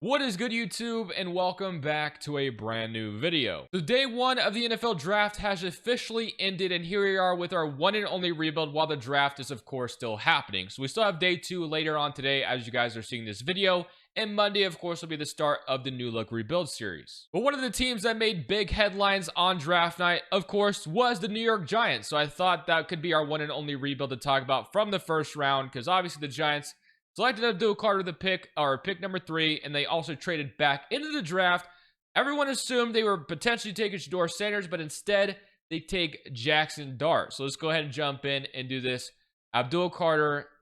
What is good, YouTube, and welcome back to a brand new video. So day one of the NFL draft has officially ended, and here we are with our one and only rebuild while the draft is of course still happening. So we still have day two later on today as you guys are seeing this video, and Monday of course will be the start of the new look rebuild series. But one of the teams that made big headlines on draft night of course was the New York Giants. So I thought that could be our one and only rebuild to talk about from the first round, because obviously the Giants selected Abdul with the pick number 3, and they also traded back into the draft. Everyone assumed they were potentially taking Shedeur Sanders, but instead they take Jaxson Dart. So let's go ahead and jump in and do this Abdul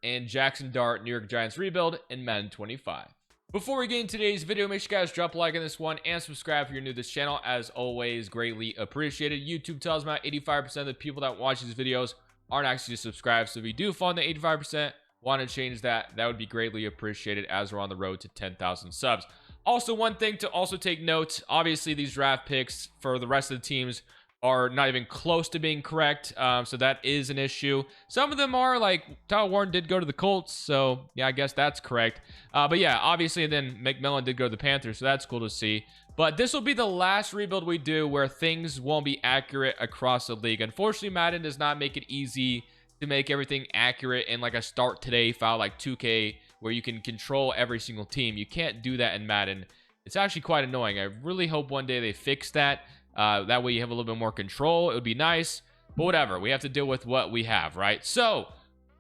and Jaxson Dart New York Giants rebuild in Madden 25. Before we get into today's video, make sure you guys drop a like on this one and subscribe if you're new to this channel. As always, greatly appreciated. YouTube tells me about 85% of the people that watch these videos aren't actually subscribed. So if you do fall in the 85%, want to change that, that would be greatly appreciated as we're on the road to 10,000 subs. Also, one thing to also take note, obviously these draft picks for the rest of the teams are not even close to being correct, so that is an issue. Some of them are, like Tyler Warren did go to the Colts, so yeah, I guess that's correct. But yeah, obviously then McMillan did go to the Panthers, so that's cool to see. But this will be the last rebuild we do where things won't be accurate across the league. Unfortunately, Madden does not make it easy to make everything accurate in like a start today file like 2K, where you can control every single team. You can't do that in Madden. It's actually quite annoying. I really hope one day they fix that. That way you have a little bit more control. It would be nice, but whatever. We have to deal with what we have, right? So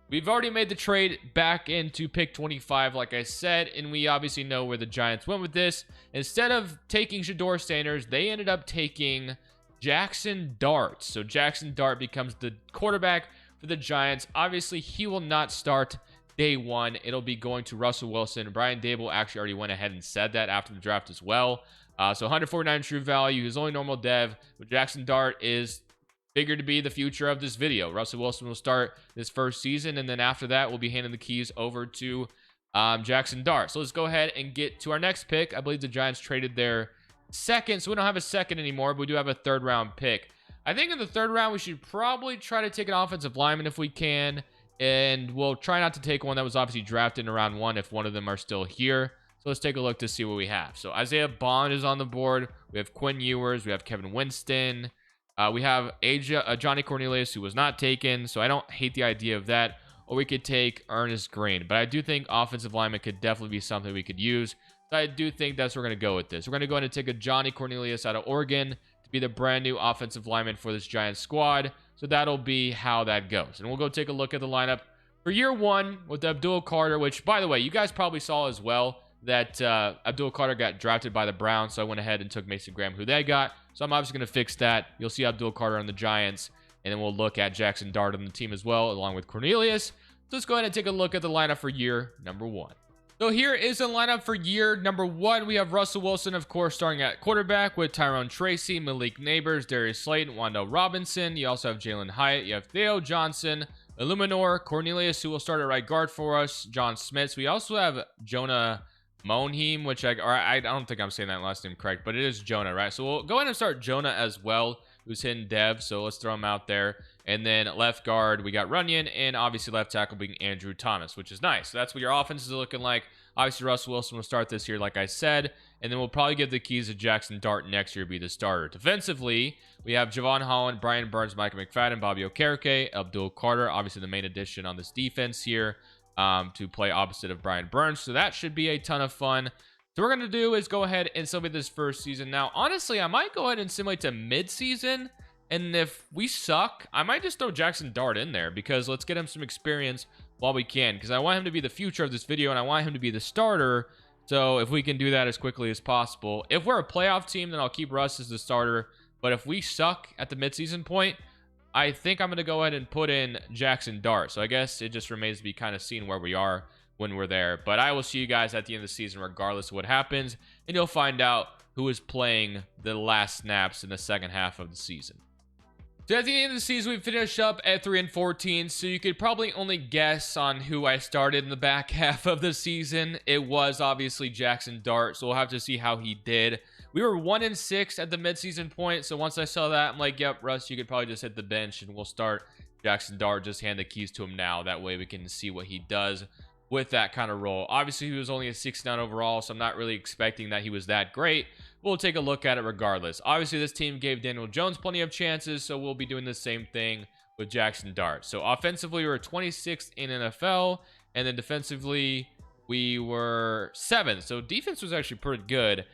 we've already made the trade back into pick 25, like I said, and we obviously know where the Giants went with this. Instead of taking Shedeur Sanders, they ended up taking Jaxson Dart. So Jaxson Dart becomes the quarterback for the Giants. Obviously, he will not start day one. It'll be going to Russell Wilson. Brian Dable actually already went ahead and said that after the draft as well. So 149 true value. His only normal dev. But Jaxson Dart is figured to be the future of this video. Russell Wilson will start this first season, and then after that, we'll be handing the keys over to Jaxson Dart. So let's go ahead and get to our next pick. I believe the Giants traded their second, so we don't have a second anymore, but we do have a third round pick. I think in the third round, we should probably try to take an offensive lineman if we can. And we'll try not to take one that was obviously drafted in round 1 if one of them are still here. So let's take a look to see what we have. So Isaiah Bond is on the board. We have Quinn Ewers. We have Kevin Winston. We have Johnny Cornelius, who was not taken. So I don't hate the idea of that. Or we could take Ernest Green. But I do think offensive lineman could definitely be something we could use. So I do think that's where we're going to go with this. We're going to go ahead and take a Johnny Cornelius out of Oregon to be the brand new offensive lineman for this Giants squad. So that'll be how that goes. And we'll go take a look at the lineup for year one with Abdul, which, by the way, you guys probably saw as well that Abdul got drafted by the Browns. So I went ahead and took Mason Graham, who they got. So I'm obviously going to fix that. You'll see Abdul on the Giants. And then we'll look at Jaxson Dart on the team as well, along with Cornelius. So let's go ahead and take a look at the lineup for year number 1. So here is the lineup for year number 1. We have Russell Wilson, of course, starting at quarterback with Tyrone Tracy, Malik Neighbors, Darius Slayton, Wandale Robinson. You also have Jalen Hyatt. You have Theo Johnson, Illuminor, Cornelius, who will start at right guard for us, John Smith. We also have Jonah Monheim, which I don't think I'm saying that last name correct, but it is Jonah, right? So we'll go ahead and start Jonah as well, who's hidden dev. So let's throw him out there. And then left guard, we got Runyon, and obviously left tackle being Andrew Thomas, which is nice. So that's what your offense is looking like. Obviously, Russell Wilson will start this year, like I said, and then we'll probably give the keys to Jaxson Dart next year to be the starter. Defensively, we have Javon Holland, Brian Burns, Micah McFadden, Bobby Okereke, Abdul Carter, obviously the main addition on this defense here to play opposite of Brian Burns. So that should be a ton of fun. So what we're going to do is go ahead and simulate this first season. Now, honestly, I might go ahead and simulate to mid-season. And if we suck, I might just throw Jaxson Dart in there, because let's get him some experience while we can, because I want him to be the future of this video and I want him to be the starter. So if we can do that as quickly as possible. If we're a playoff team, then I'll keep Russ as the starter. But if we suck at the midseason point, I think I'm going to go ahead and put in Jaxson Dart. So I guess it just remains to be kind of seen where we are when we're there. But I will see you guys at the end of the season regardless of what happens, and you'll find out who is playing the last snaps in the second half of the season. So at the end of the season, we finished up at 3-14, so you could probably only guess on who I started in the back half of the season. It was obviously Jaxson Dart, so we'll have to see how he did. We were 1-6 at the midseason point, so once I saw that, I'm like, yep, Russ, you could probably just hit the bench, and we'll start Jaxson Dart. Just hand the keys to him now. That way we can see what he does with that kind of role. Obviously, he was only a 69 overall, so I'm not really expecting that he was that great. We'll take a look at it regardless. Obviously, this team gave Daniel Jones plenty of chances, so we'll be doing the same thing with Jaxson Dart. So offensively, we were 26th in NFL, and then defensively, we were 7th. So defense was actually pretty good.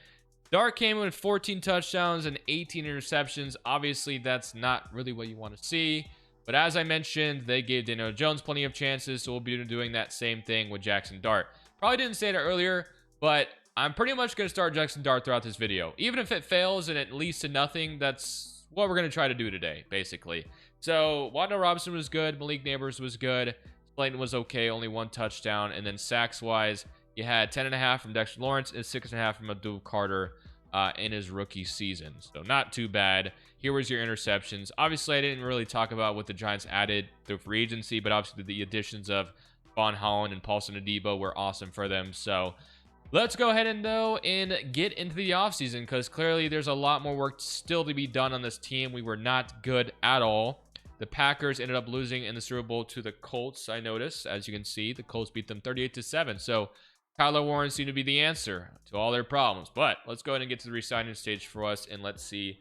Dart came in with 14 touchdowns and 18 interceptions. Obviously, that's not really what you want to see. But as I mentioned, they gave Daniel Jones plenty of chances, so we'll be doing that same thing with Jaxson Dart. Probably didn't say it earlier, but I'm pretty much going to start Jaxson Dart throughout this video. Even if it fails and it leads to nothing, that's what we're going to try to do today, basically. So, Wan'Dale Robinson was good. Malik Neighbors was good. Slayton was okay, only 1 touchdown. And then sacks-wise, you had 10.5 from Dexter Lawrence and 6.5 from Abdul Carter in his rookie season. So, not too bad. Here was your interceptions. Obviously, I didn't really talk about what the Giants added through free agency, but obviously the additions of Von Holland and Paulson Adebo were awesome for them. So, let's go ahead and get into the offseason, because clearly there's a lot more work still to be done on this team. We were not good at all. The Packers ended up losing in the Super Bowl to the Colts, I noticed. As you can see, the Colts beat them 38-7. So, Kyler Warren seemed to be the answer to all their problems. But let's go ahead and get to the re-signing stage for us, and let's see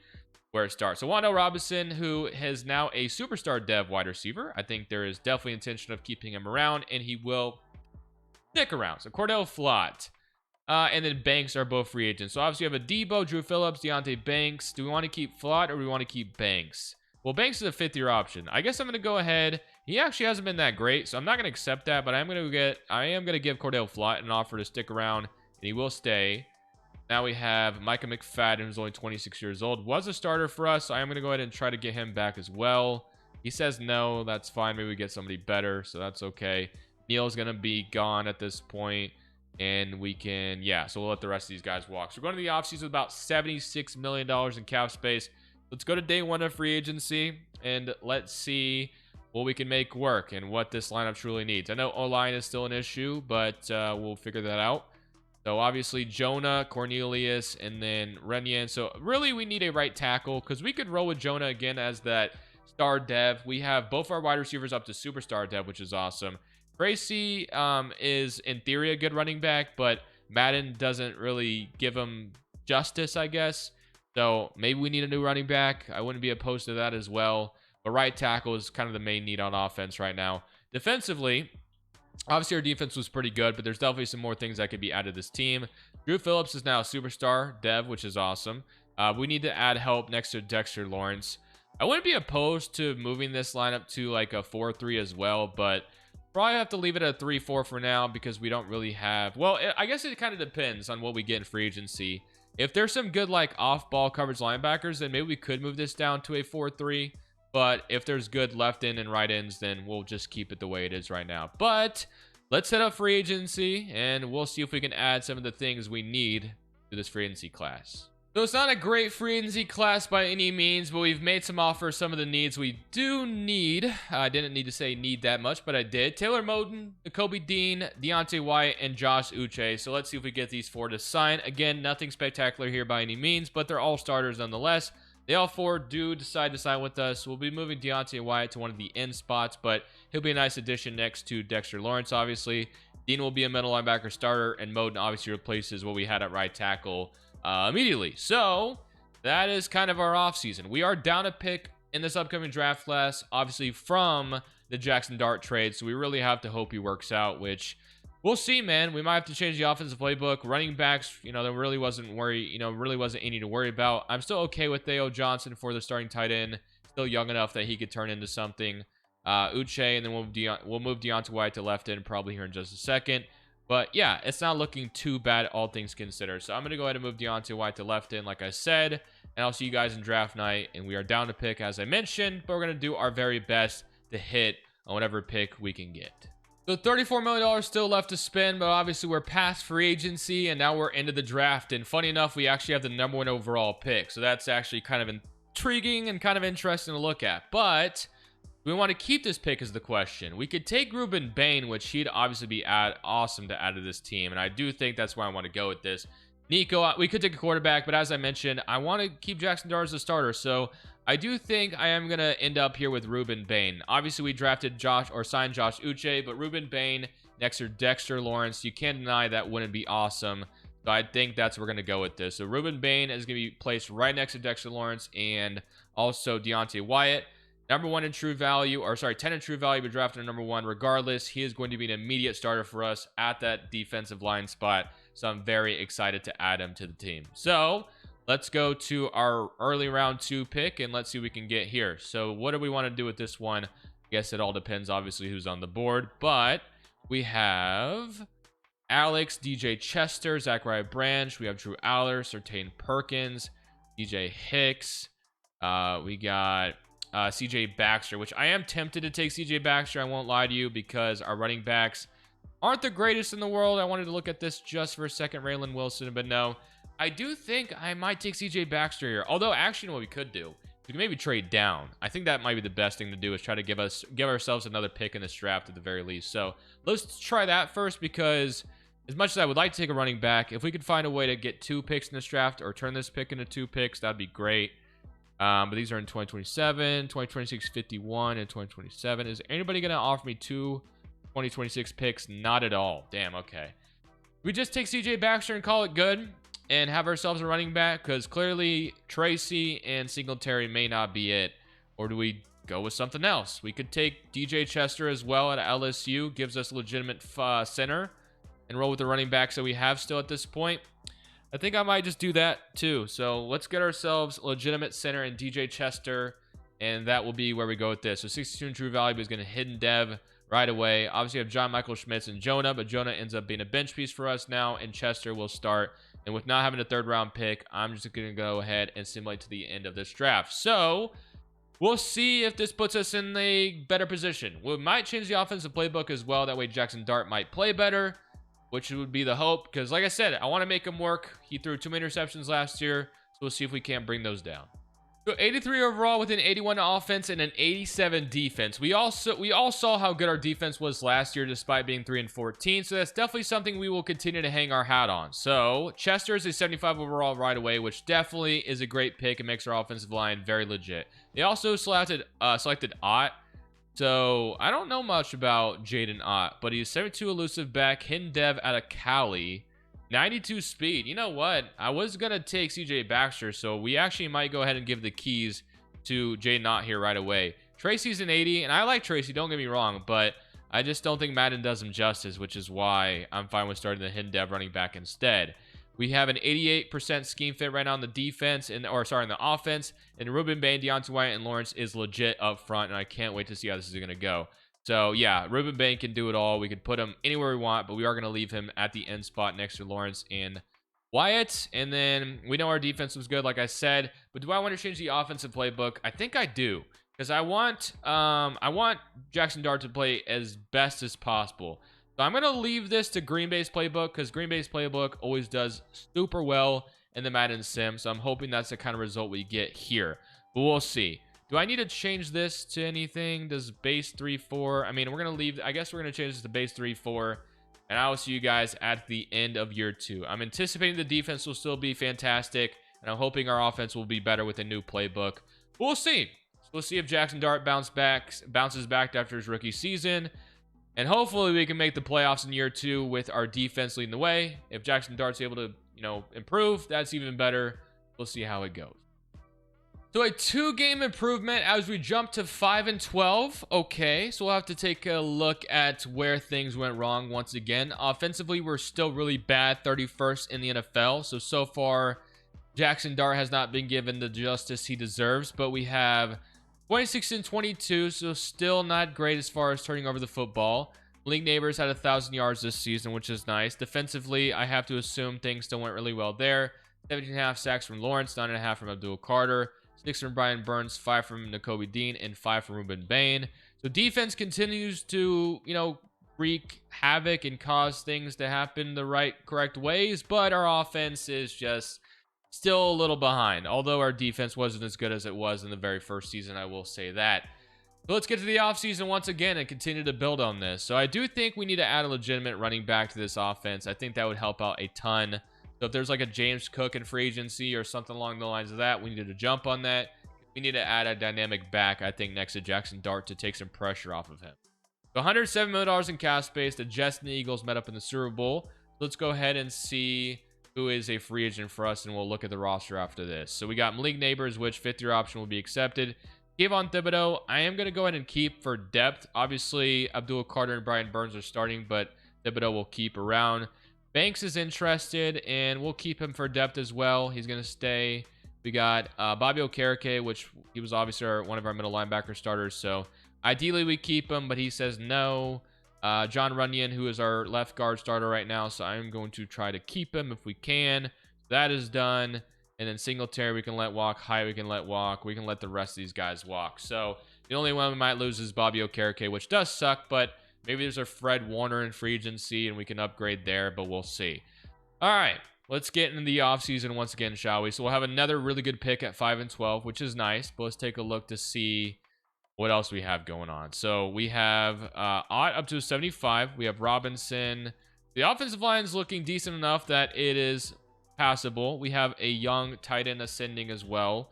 where it starts. So Wan'Dale Robinson, who is now a superstar dev wide receiver. I think there is definitely intention of keeping him around, and he will stick around. So Cordell Flott and then Banks are both free agents. So obviously you have a Debo, Drew Phillips, Deontay Banks. Do we want to keep Flott or do we want to keep Banks? Well, Banks is a 5th-year option. I guess I'm going to go ahead. He actually hasn't been that great, so I'm not going to accept that, but I am going to give Cordell Flott an offer to stick around, and he will stay. Now we have Micah McFadden, who's only 26 years old. Was a starter for us, so I am going to go ahead and try to get him back as well. He says no. That's fine. Maybe we get somebody better, so that's okay. Neal's going to be gone at this point, and we can, yeah, so we'll let the rest of these guys walk. So we're going to the offseason with about $76 million in cap space. Let's go to day 1 of free agency, and let's see what we can make work and what this lineup truly needs. I know O-line is still an issue, but we'll figure that out. So obviously Jonah, Cornelius, and then Renyan. So really we need a right tackle, because we could roll with Jonah again as that star dev. We have both our wide receivers up to superstar dev, which is awesome. Tracy is in theory a good running back, but Madden doesn't really give him justice, I guess. So maybe we need a new running back. I wouldn't be opposed to that as well. But right tackle is kind of the main need on offense right now. Defensively, obviously our defense was pretty good, but there's definitely some more things that could be added to this team. Drew Phillips is now a superstar dev, which is awesome. We need to add help next to Dexter Lawrence. I wouldn't be opposed to moving this lineup to like a 4-3 as well, but probably have to leave it at a 3-4 for now, because we don't really have, well, I guess it kind of depends on what we get in free agency. If there's some good like off-ball coverage linebackers, then maybe we could move this down to a 4-3. But if there's good left end and right ends, then we'll just keep it the way it is right now. But let's set up free agency, and we'll see if we can add some of the things we need to this free agency class. So it's not a great free agency class by any means, but we've made some offers, some of the needs we do need. I didn't need to say need that much, but I did. Taylor Moton, Nakobe Dean, Deontay White, and Josh Uche. So let's see if we get these 4 to sign. Again, nothing spectacular here by any means, but they're all starters nonetheless. They all 4 do decide to sign with us. We'll be moving Deontay White to one of the end spots, but he'll be a nice addition next to Dexter Lawrence, obviously. Dean will be a middle linebacker starter, and Moden obviously replaces what we had at right tackle immediately. So that is kind of our offseason. We are down a pick in this upcoming draft class, obviously from the Jaxson Dart trade, so we really have to hope he works out, which we'll see, man. We might have to change the offensive playbook. Running backs, there really wasn't any to worry about. I'm still okay with Theo Johnson for the starting tight end. Still young enough that he could turn into something. Uche, and then we'll move Deontay White to left end probably here in just a second. But yeah, it's not looking too bad, all things considered. So I'm going to go ahead and move Deontay White to left end, like I said. And I'll see you guys in draft night. And we are down to pick, as I mentioned. But we're going to do our very best to hit on whatever pick we can get. So $34 million still left to spend, but obviously we're past free agency, and now we're into the draft. And funny enough, we actually have the #1 overall pick. So that's actually kind of intriguing and kind of interesting to look at. But we want to keep this pick is the question. We could take Ruben Bain, which he'd obviously be awesome to add to this team. And I do think that's where I want to go with this. Nico, we could take a quarterback, but as I mentioned, I want to keep Jaxson Dart as a starter. So I do think I am going to end up here with Ruben Bain. Obviously, we drafted signed Josh Uche, but Ruben Bain next to Dexter Lawrence. You can't deny that wouldn't be awesome. So I think that's where we're going to go with this. So Ruben Bain is going to be placed right next to Dexter Lawrence and also Deontay Wyatt. Number 1 in true value, or sorry, 10 in true value, but drafted at number 1. Regardless, he is going to be an immediate starter for us at that defensive line spot. So I'm very excited to add him to the team. So let's go to our early round 2 pick and let's see what we can get here. So what do we want to do with this one? I guess it all depends, obviously, who's on the board. But we have Alex, DJ Chester, Zachariah Branch. We have Drew Aller, Sertain Perkins, DJ Hicks. We got CJ Baxter, which I am tempted to take CJ Baxter. I won't lie to you, because our running backs aren't the greatest in the world. I wanted to look at this just for a second, Raylan Wilson, but no. I do think I might take CJ Baxter here. Although, actually, you know what we could do? We can maybe trade down. I think that might be the best thing to do, is try to give ourselves another pick in this draft at the very least. So let's try that first, because as much as I would like to take a running back, if we could find a way to get 2 picks in this draft or turn this pick into 2 picks, that'd be great. But these are in 2027, 2026, 51, and 2027. Is anybody going to offer me 2 2026 picks? Not at all. Damn, okay. We just take CJ Baxter and call it good and have ourselves a running back, because clearly Tracy and Singletary may not be it. Or do we go with something else? We could take DJ Chester as well at LSU. Gives us a legitimate center and roll with the running backs that we have still at this point. I think I might just do that too. So let's get ourselves a legitimate center in DJ Chester, and that will be where we go with this. So 62 in true value is going to hidden dev right away. Obviously, we have John Michael Schmitz and Jonah, but Jonah ends up being a bench piece for us now, and Chester will start. And with not having a 3rd round pick, I'm just going to go ahead and simulate to the end of this draft. So we'll see if this puts us in a better position. We might change the offensive playbook as well. That way Jaxson Dart might play better, which would be the hope, because like I said, I want to make him work. He threw too many interceptions last year, so we'll see if we can't bring those down. So 83 overall with an 81 offense and an 87 defense. We all saw how good our defense was last year despite being 3-14, so that's definitely something we will continue to hang our hat on. So Chester is a 75 overall right away, which definitely is a great pick and makes our offensive line very legit. They also selected Ott. So I don't know much about Jaden Ott, but he's 72 elusive back, hidden dev out of Cali, 92 speed. You know what? I was going to take CJ Baxter, so we actually might go ahead and give the keys to Jaden Ott here right away. Tracy's an 80, and I like Tracy, don't get me wrong, but I just don't think Madden does him justice, which is why I'm fine with starting the hidden dev running back instead. We have an 88% scheme fit right now on the defense, in the offense. And Ruben Bain, Deontay Wyatt, and Lawrence is legit up front, and I can't wait to see how this is going to go. So, yeah, Ruben Bain can do it all. We could put him anywhere we want, but we are going to leave him at the end spot next to Lawrence and Wyatt. And then we know our defense was good, like I said. But do I want to change the offensive playbook? I think I do, because I want Jaxson Dart to play as best as possible. So I'm going to leave this to Green Bay's playbook, because Green Bay's playbook always does super well in the Madden sim. So I'm hoping that's the kind of result we get here. But we'll see. Do I need to change this to anything? Does base 3-4? I mean, we're going to leave. I guess we're going to change this to base 3-4. And I will see you guys at the end of year 2. I'm anticipating the defense will still be fantastic. And I'm hoping our offense will be better with a new playbook. But we'll see. So we'll see if Jaxson Dart bounces back after his rookie season. And hopefully we can make the playoffs in year 2 with our defense leading the way. If Jaxson Dart's able to, improve, that's even better. We'll see how it goes. So a 2-game improvement as we jump to 5-12. Okay, so we'll have to take a look at where things went wrong once again. Offensively, we're still really bad, 31st in the NFL. So far, Jaxson Dart has not been given the justice he deserves, but we have 26-22, so still not great as far as turning over the football. League neighbors had 1,000 yards this season, which is nice. Defensively, I have to assume things still went really well there. 17.5 sacks from Lawrence, 9.5 from Abdul Carter, 6 from Brian Burns, 5 from Nakobe Dean, and 5 from Ruben Bain. So defense continues to, wreak havoc and cause things to happen the correct ways, but our offense is just still a little behind. Although our defense wasn't as good as it was in the very first season, I will say that. So let's get to the offseason once again and continue to build on this. So I do think we need to add a legitimate running back to this offense. I think that would help out a ton. So if there's like a James Cook in free agency or something along the lines of that, we need to jump on that. We need to add a dynamic back, I think, next to Jaxson Dart to take some pressure off of him. So $107 million in cap space. The Jets and the Eagles met up in the Super Bowl. Let's go ahead and see who is a free agent for us, and we'll look at the roster after this. So we got Malik Neighbors, which fifth-year option will be accepted. Kayvon Thibodeau, I am going to go ahead and keep for depth. Obviously, Abdul Carter and Brian Burns are starting, but Thibodeau will keep around. Banks is interested, and we'll keep him for depth as well. He's going to stay. We got Bobby Okereke, which he was obviously one of our middle linebacker starters, so ideally we keep him, but he says no. John Runyon, who is our left guard starter right now, so I'm going to try to keep him if we can. That is done. And then Singletary we can let walk. Hyatt we can let walk. We can let the rest of these guys walk. So the only one we might lose is Bobby Okereke, which does suck, but maybe there's a Fred Warner in free agency and we can upgrade there, but we'll see. All right, let's get into the offseason once again, shall we? So we'll have another really good pick at 5 and 12, which is nice, but let's take a look to see what else we have going on. So we have Ott up to 75. We have Robinson. The offensive line is looking decent enough that it is passable. We have a young tight end ascending as well.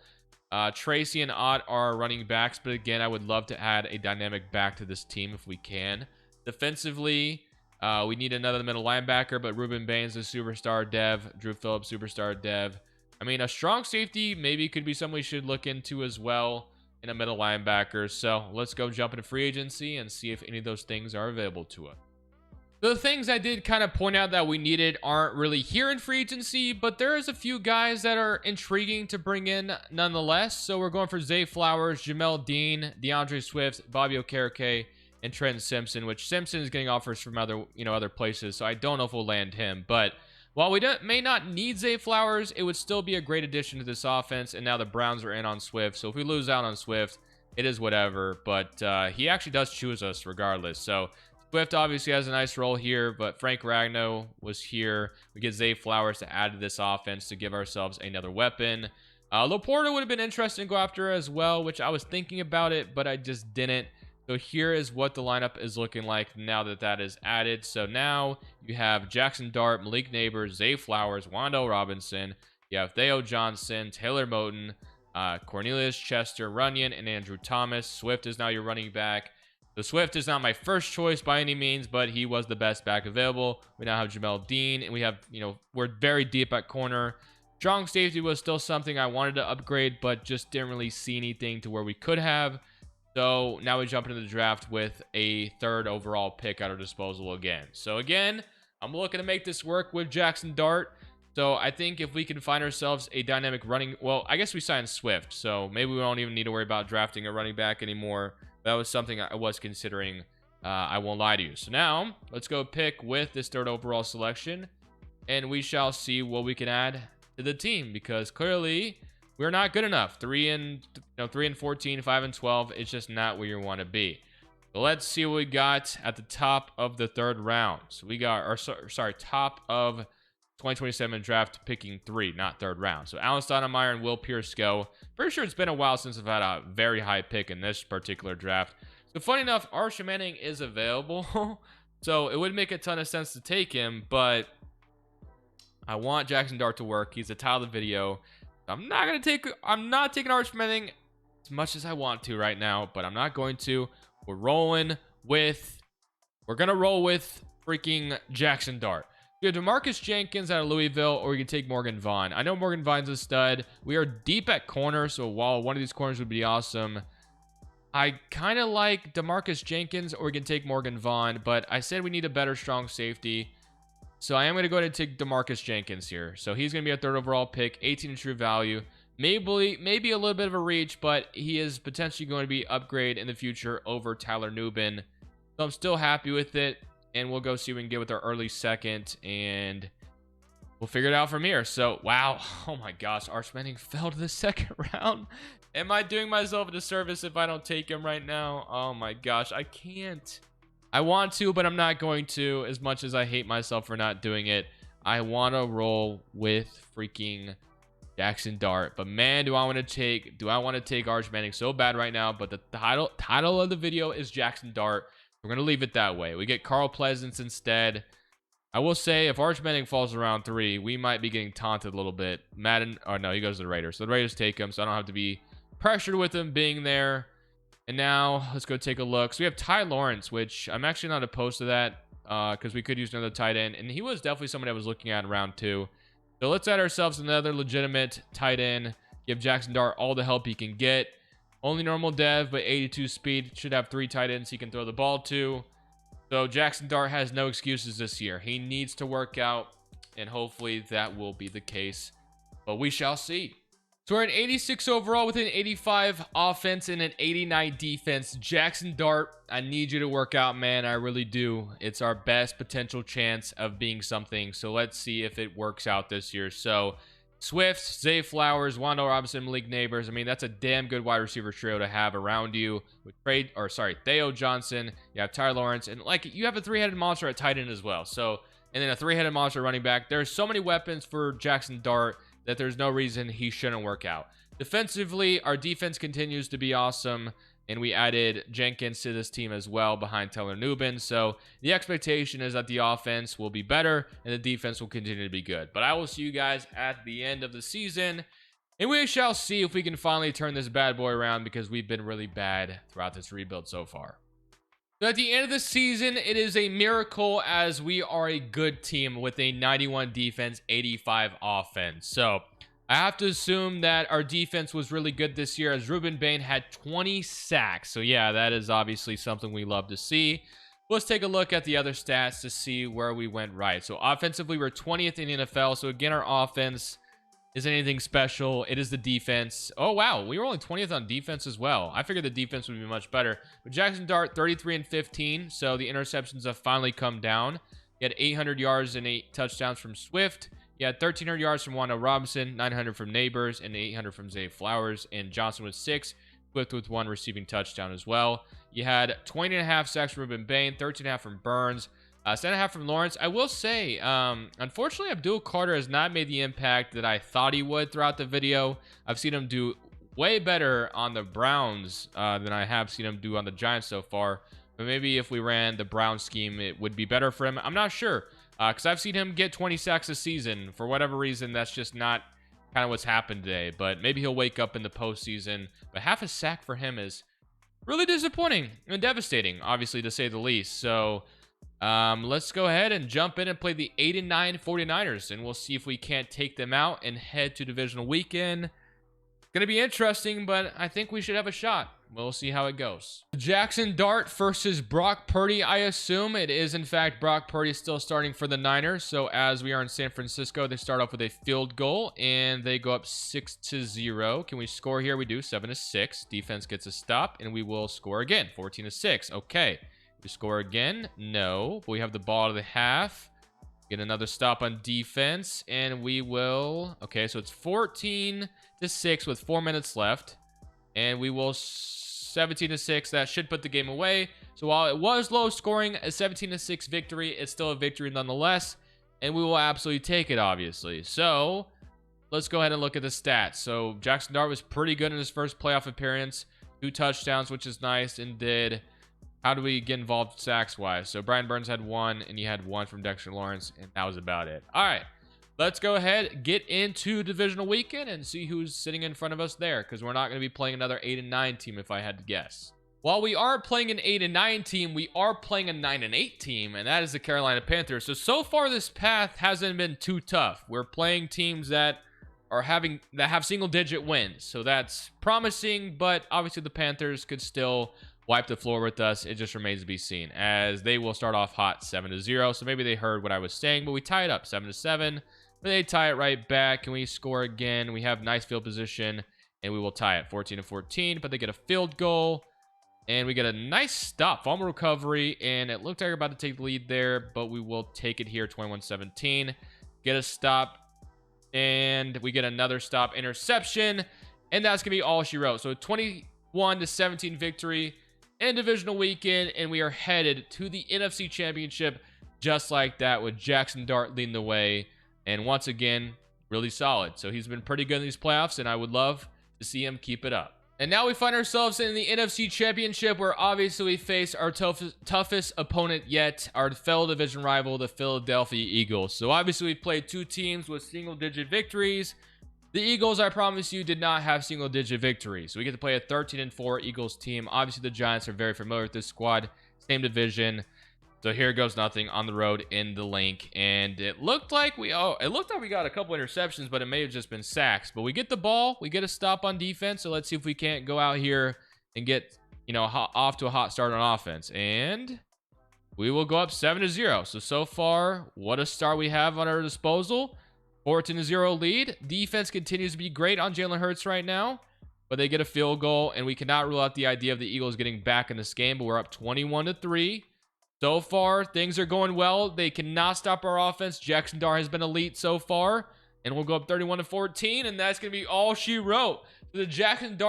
Tracy and Ott are running backs, but again, I would love to add a dynamic back to this team if we can. Defensively, we need another middle linebacker, but Ruben Baines is superstar dev. Drew Phillips, superstar dev. I mean, a strong safety maybe could be something we should look into as well in a middle linebacker. So let's go jump into free agency and see if any of those things are available to us. The things I did kind of point out that we needed aren't really here in free agency, but there is a few guys that are intriguing to bring in nonetheless. So we're going for Zay Flowers, Jamel Dean, DeAndre Swift, Bobby Okereke, and Trent Simpson, which Simpson is getting offers from other places. So I don't know if we'll land him, but while we may not need Zay Flowers, it would still be a great addition to this offense. And now the Browns are in on Swift. So if we lose out on Swift, it is whatever. But he actually does choose us regardless. So Swift obviously has a nice role here, but Frank Ragnow was here. We get Zay Flowers to add to this offense to give ourselves another weapon. Laporta would have been interesting to go after as well, which I was thinking about it, but I just didn't. So here is what the lineup is looking like now that that is added. So now you have Jaxson Dart, Malik Neighbors, Zay Flowers, Wan'Dale Robinson. You have Theo Johnson, Taylor Moton, Cornelius Chester, Runyon, and Andrew Thomas. Swift is now your running back. So Swift is not my first choice by any means, but he was the best back available. We now have Jamel Dean, and we have, we're very deep at corner. Strong safety was still something I wanted to upgrade, but just didn't really see anything to where we could have. So now we jump into the draft with a third overall pick at our disposal again. So again, I'm looking to make this work with Jaxson Dart. So I think if we can find ourselves a dynamic running, well, I guess we signed Swift, so maybe we don't even need to worry about drafting a running back anymore. That was something I was considering. I won't lie to you. So now let's go pick with this third overall selection, and we shall see what we can add to the team, because clearly we're not good enough. 3 and 14, 5 and 12. It's just not where you want to be. So let's see what we got at the top of the third round. So we got, top of 2027 draft, picking 3, not third round. So Alan Stoudemire and Will Pierce go. Pretty sure it's been a while since I've had a very high pick in this particular draft. So funny enough, Arch Manning is available. So it would make a ton of sense to take him, but I want Jaxson Dart to work. He's the title of the video. I'm not taking Arch Manning as much as I want to right now, but I'm not going to. We're going to roll with freaking Jaxson Dart. We have DeMarcus Jenkins out of Louisville, or we can take Morgan Vaughn. I know Morgan Vaughn's a stud. We are deep at corner, so while one of these corners would be awesome, I kind of like DeMarcus Jenkins, or we can take Morgan Vaughn, but I said we need a better strong safety. So I am going to go ahead and take DeMarcus Jenkins here. So he's going to be a third overall pick, 18 in true value. Maybe a little bit of a reach, but he is potentially going to be upgrade in the future over Tyler Nubin. So I'm still happy with it. And we'll go see what we can get with our early second, and we'll figure it out from here. So, wow. Oh my gosh. Arch Manning fell to the second round. Am I doing myself a disservice if I don't take him right now? Oh my gosh. I can't. I want to, but I'm not going to, as much as I hate myself for not doing it. I want to roll with freaking Jaxson Dart. But man, do I want to take Arch Manning so bad right now. But the title of the video is Jaxson Dart. We're going to leave it that way. We get Carl Pleasance instead. I will say, if Arch Manning falls around 3, we might be getting taunted a little bit. Madden, oh no, he goes to the Raiders. So the Raiders take him, so I don't have to be pressured with him being there. And now let's go take a look. So we have Ty Lawrence, which I'm actually not opposed to that because we could use another tight end. And he was definitely someone I was looking at in round 2. So let's add ourselves another legitimate tight end. Give Jaxson Dart all the help he can get. Only normal dev, but 82 speed. Should have 3 tight ends he can throw the ball to. So Jaxson Dart has no excuses this year. He needs to work out, and hopefully that will be the case. But we shall see. So we're at 86 overall with an 85 offense and an 89 defense. Jaxson Dart, I need you to work out, man. I really do. It's our best potential chance of being something. So let's see if it works out this year. So Swift, Zay Flowers, Wando Robinson, Malik Neighbors. I mean, that's a damn good wide receiver trio to have around you. With Theo Johnson, you have Tyler Lawrence, and like you have a 3-headed monster at tight end as well. So, and then a 3-headed monster running back. There's so many weapons for Jaxson Dart that there's no reason he shouldn't work out. Defensively, our defense continues to be awesome, and we added Jenkins to this team as well behind Taylor Nubin. So the expectation is that the offense will be better and the defense will continue to be good. But I will see you guys at the end of the season, and we shall see if we can finally turn this bad boy around because we've been really bad throughout this rebuild so far. So at the end of the season, it is a miracle as we are a good team with a 91 defense, 85 offense. So I have to assume that our defense was really good this year as Ruben Bain had 20 sacks. So yeah, that is obviously something we love to see. Let's take a look at the other stats to see where we went right. So offensively, we're 20th in the NFL. So again, our offense isn't anything special. It is the defense. Oh, wow. We were only 20th on defense as well. I figured the defense would be much better. But Jaxson Dart, 33 and 15. So the interceptions have finally come down. He had 800 yards and 8 touchdowns from Swift. He had 1,300 yards from Wando Robinson, 900 from Neighbors, and 800 from Zay Flowers. And Johnson with 6. Swift with 1 receiving touchdown as well. You had 20.5 sacks from Ruben Bain, 13.5 from Burns. 7.5 from Lawrence. I will say, unfortunately, Abdul Carter has not made the impact that I thought he would throughout the video. I've seen him do way better on the Browns than I have seen him do on the Giants so far. But maybe if we ran the Brown scheme, it would be better for him. I'm not sure because I've seen him get 20 sacks a season. For whatever reason, that's just not kind of what's happened today. But maybe he'll wake up in the postseason. But half a sack for him is really disappointing and devastating, obviously, to say the least. So let's go ahead and jump in and play the 8-9 49ers, and we'll see if we can't take them out and head to divisional weekend. It's going to be interesting, but I think we should have a shot. We'll see how it goes. Jaxson Dart versus Brock Purdy. I assume it is, in fact, Brock Purdy still starting for the Niners. So as we are in San Francisco, they start off with a field goal, and they go up 6-0. Can we score here? We do, 7-6. Defense gets a stop, and we will score again, 14-6. Okay. We score again? No. But we have the ball to the half. Get another stop on defense. And we will... Okay, so it's 14-6 with 4 minutes left. And we will 17-6. That should put the game away. So while it was low scoring, a 17-6 victory, it's still a victory nonetheless. And we will absolutely take it, obviously. So let's go ahead and look at the stats. So Jaxson Dart was pretty good in his first playoff appearance. 2 touchdowns, which is nice, and did... How do we get involved sacks-wise? So Brian Burns had 1, and you had 1 from Dexter Lawrence, and that was about it. All right, let's go ahead, get into divisional weekend, and see who's sitting in front of us there, because we're not going to be playing another 8-9 team if I had to guess. While we are playing an 8-9 team, we are playing a 9-8 team, and that is the Carolina Panthers. So far this path hasn't been too tough. We're playing teams that have single-digit wins, so that's promising, but obviously the Panthers could still wipe the floor with us. It just remains to be seen, as they will start off hot 7-0. So maybe they heard what I was saying, but we tie it up 7-7. They tie it right back, and we score again. We have nice field position, and we will tie it 14-14. But they get a field goal, and we get a nice stop, fumble recovery, and it looked like we're about to take the lead there, but we will take it here 21-17. Get a stop, and we get another stop, interception, and that's gonna be all she wrote. So 21-17 victory in divisional weekend, and we are headed to the NFC Championship just like that, with Jaxson Dart leading the way, and once again, really solid. So he's been pretty good in these playoffs, and I would love to see him keep it up. And now we find ourselves in the NFC Championship, where obviously we face our toughest opponent yet, our fellow division rival, the Philadelphia Eagles. So obviously we played 2 teams with single-digit victories. The Eagles, I promise you, did not have single-digit victories. So we get to play a 13-4 Eagles team. Obviously, the Giants are very familiar with this squad. Same division. So here goes nothing on the road in the link. And it looked like we got a couple interceptions, but it may have just been sacks. But we get the ball. We get a stop on defense. So let's see if we can't go out here and get, off to a hot start on offense. And we will go up 7-0. So far, what a start we have on our disposal. 14-0 lead. Defense continues to be great on Jalen Hurts right now, but they get a field goal, and we cannot rule out the idea of the Eagles getting back in this game, but we're up 21-3. So far, things are going well. They cannot stop our offense. Jaxson has been elite so far, and we'll go up 31-14, and that's going to be all she wrote. So the Jaxson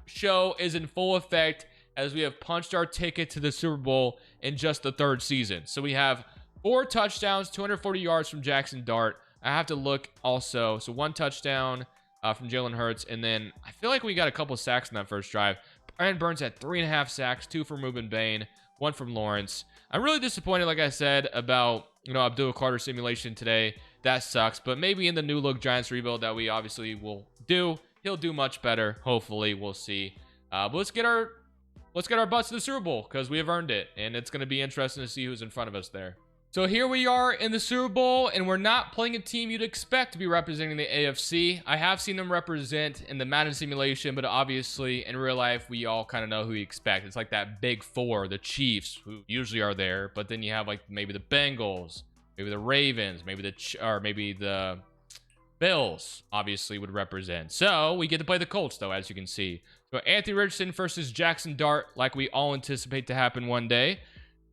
show is in full effect as we have punched our ticket to the Super Bowl in just the third season. So we have 4 touchdowns, 240 yards from Jaxson. I have to look also. So 1 touchdown from Jalen Hurts. And then I feel like we got a couple sacks in that first drive. Brian Burns had 3.5 sacks, 2 from Ruben Bain, 1 from Lawrence. I'm really disappointed, like I said, about, Abdul Carter simulation today. That sucks. But maybe in the new look Giants rebuild that we obviously will do, he'll do much better. Hopefully, we'll see. But let's get our butts to the Super Bowl because we have earned it. And it's going to be interesting to see who's in front of us there. So here we are in the Super Bowl, and we're not playing a team you'd expect to be representing the AFC. I have seen them represent in the Madden simulation, but obviously in real life, we all kind of know who we expect. It's like that big 4, the Chiefs, who usually are there, but then you have like maybe the Bengals, maybe the Ravens, maybe the Bills, obviously would represent. So we get to play the Colts, though, as you can see. So Anthony Richardson versus Jaxson, like we all anticipate to happen one day.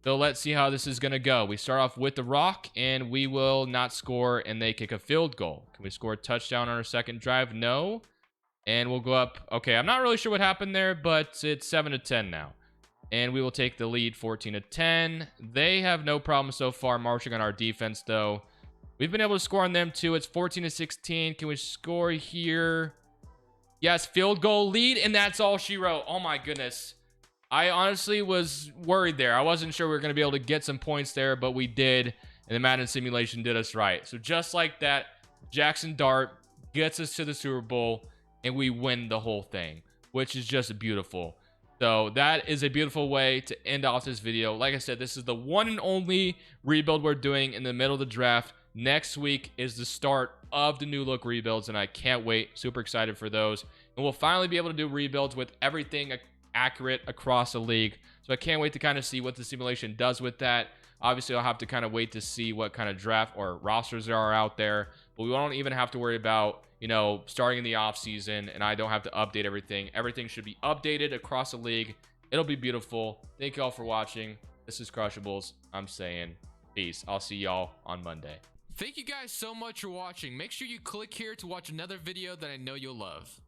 So let's see how this is going to go. We start off with the rock, and we will not score, and they kick a field goal. Can we score a touchdown on our second drive? No. And we'll go up. Okay, I'm not really sure what happened there, but it's 7-10 now. And we will take the lead 14-10. They have no problem so far marching on our defense, though. We've been able to score on them, too. It's 14-16. Can we score here? Yes, field goal lead, and that's all she wrote. Oh, my goodness. I honestly was worried there. I wasn't sure we were going to be able to get some points there, but we did, and the Madden simulation did us right. So just like that, Jaxson gets us to the Super Bowl, and we win the whole thing, which is just beautiful. So that is a beautiful way to end off this video. Like I said, this is the one and only rebuild we're doing in the middle of the draft. Next week is the start of the new look rebuilds, and I can't wait. Super excited for those. And we'll finally be able to do rebuilds with everything accurate across the league. So I can't wait to kind of see what the simulation does with that. Obviously, I'll have to kind of wait to see what kind of draft or rosters there are out there. But we won't even have to worry about, starting in the off season, and I don't have to update everything. Everything should be updated across the league. It'll be beautiful. Thank you all for watching. This is Crushables. I'm saying peace. I'll see y'all on Monday. Thank you guys so much for watching. Make sure you click here to watch another video that I know you'll love.